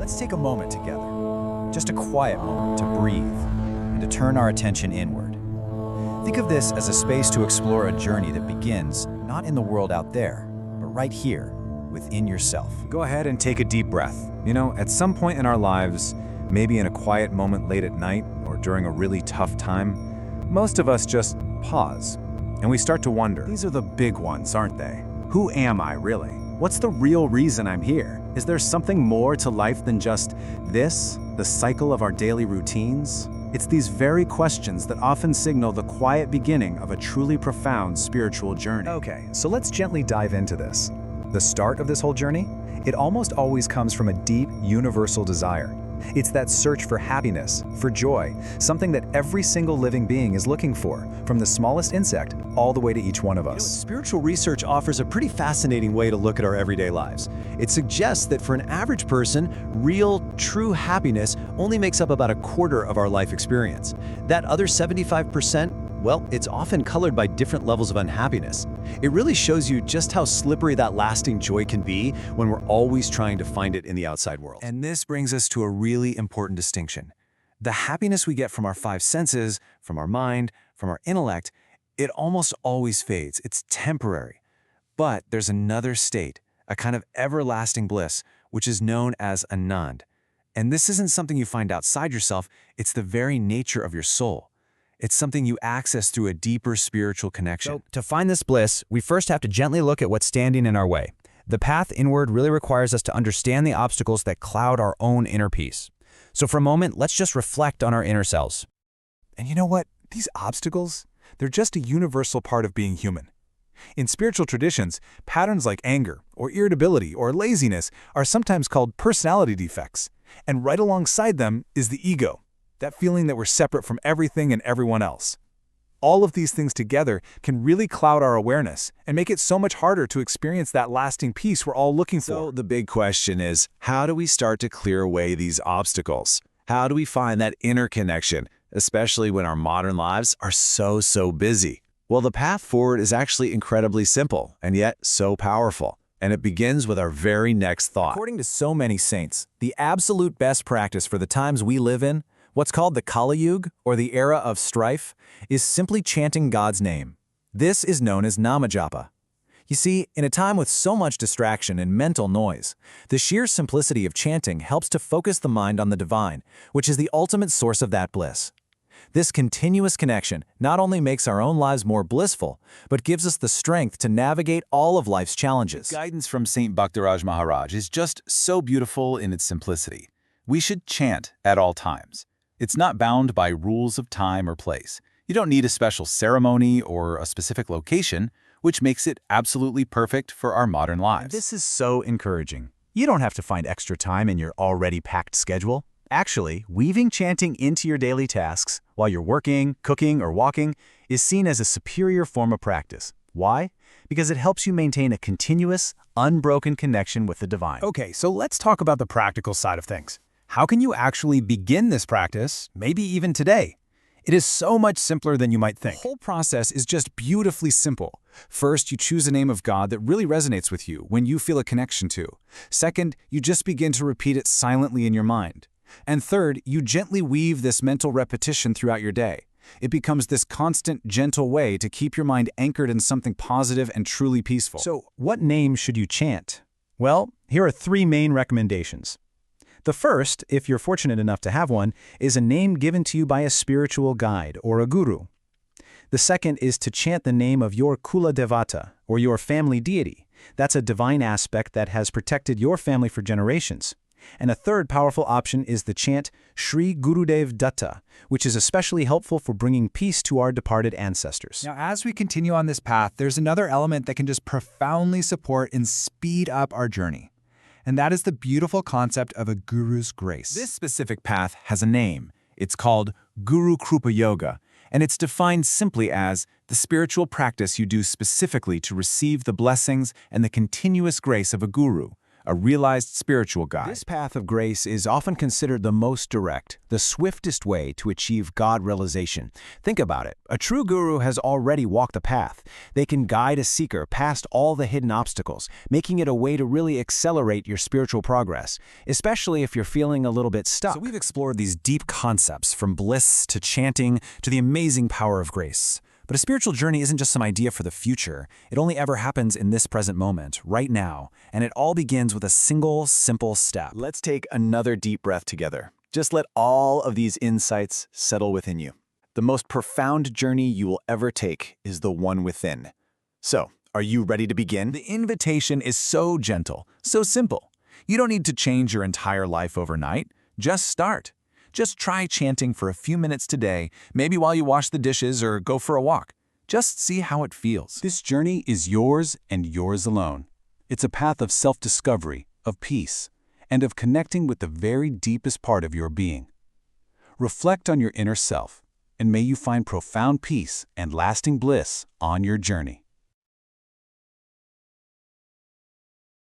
Let's take a moment together, just a quiet moment to breathe and to turn our attention inward. Think of this as a space to explore a journey that begins not in the world out there, but right here, within yourself. Go ahead and take a deep breath. You know, at some point in our lives, maybe in a quiet moment late at night or during a really tough time, most of us just pause and we start to wonder. These are the big ones, aren't they? Who am I really? What's the real reason I'm here? Is there something more to life than just this, the cycle of our daily routines? It's these very questions that often signal the quiet beginning of a truly profound spiritual journey. Okay, so let's gently dive into this. The start of this whole journey, it almost always comes from a deep, universal desire. It's that search for happiness, for joy, something that every single living being is looking for, from the smallest insect all the way to each one of us. Spiritual research offers a pretty fascinating way to look at our everyday lives. It suggests that for an average person, real, true happiness only makes up about a quarter of our life experience. That other 75%, well, it's often colored by different levels of unhappiness. It really shows you just how slippery that lasting joy can be when we're always trying to find it in the outside world. And this brings us to a really important distinction. The happiness we get from our five senses, from our mind, from our intellect, it almost always fades. It's temporary. But there's another state, a kind of everlasting bliss, which is known as Anand. And this isn't something you find outside yourself, it's the very nature of your soul. It's something you access through a deeper spiritual connection. So, to find this bliss, we first have to gently look at what's standing in our way. The path inward really requires us to understand the obstacles that cloud our own inner peace. So for a moment, let's just reflect on our inner selves. And you know what? These obstacles, they're just a universal part of being human. In spiritual traditions, patterns like anger, or irritability, or laziness are sometimes called personality defects. And right alongside them is the ego, that feeling that we're separate from everything and everyone else. All of these things together can really cloud our awareness and make it so much harder to experience that lasting peace we're all looking for. So the big question is, how do we start to clear away these obstacles? How do we find that inner connection, especially when our modern lives are so busy? Well, the path forward is actually incredibly simple and yet so powerful. And it begins with our very next thought. According to so many saints, the absolute best practice for the times we live in, what's called the Kaliyug, or the era of strife, is simply chanting God's name. This is known as Namajapa. You see, in a time with so much distraction and mental noise, the sheer simplicity of chanting helps to focus the mind on the divine, which is the ultimate source of that bliss. This continuous connection not only makes our own lives more blissful, but gives us the strength to navigate all of life's challenges. Guidance from Saint Bhaktaraj Maharaj is just so beautiful in its simplicity. We should chant at all times. It's not bound by rules of time or place. You don't need a special ceremony or a specific location, which makes it absolutely perfect for our modern lives. This is so encouraging. You don't have to find extra time in your already packed schedule. Actually, weaving chanting into your daily tasks while you're working, cooking, or walking is seen as a superior form of practice. Why? Because it helps you maintain a continuous, unbroken connection with the divine. Okay, so let's talk about the practical side of things. How can you actually begin this practice, maybe even today? It is so much simpler than you might think. The whole process is just beautifully simple. First, you choose a name of God that really resonates with you, when you feel a connection to. Second, you just begin to repeat it silently in your mind. And third, you gently weave this mental repetition throughout your day. It becomes this constant, gentle way to keep your mind anchored in something positive and truly peaceful. So, what name should you chant? Well, here are 3 main recommendations. The first, if you're fortunate enough to have one, is a name given to you by a spiritual guide or a guru. The second is to chant the name of your Kuladevata, or your family deity. That's a divine aspect that has protected your family for generations. And a third powerful option is the chant Shri Gurudev Datta, which is especially helpful for bringing peace to our departed ancestors. Now, as we continue on this path, there's another element that can just profoundly support and speed up our journey. And that is the beautiful concept of a guru's grace. This specific path has a name. It's called Gurukrupayoga, and it's defined simply as the spiritual practice you do specifically to receive the blessings and the continuous grace of a guru, a realized spiritual guide. This path of grace is often considered the most direct, the swiftest way to achieve God-realisation. Think about it. A true guru has already walked the path. They can guide a seeker past all the hidden obstacles, making it a way to really accelerate your spiritual progress, especially if you're feeling a little bit stuck. So we've explored these deep concepts, from bliss to chanting to the amazing power of grace. But a spiritual journey isn't just some idea for the future. It only ever happens in this present moment, right now, and it all begins with a single, simple step. Let's take another deep breath together. Just let all of these insights settle within you. The most profound journey you will ever take is the one within. So, are you ready to begin? The invitation is so gentle, so simple. You don't need to change your entire life overnight. Just start. Just try chanting for a few minutes today, maybe while you wash the dishes or go for a walk. Just see how it feels. This journey is yours and yours alone. It's a path of self-discovery, of peace, and of connecting with the very deepest part of your being. Reflect on your inner self, and may you find profound peace and lasting bliss on your journey.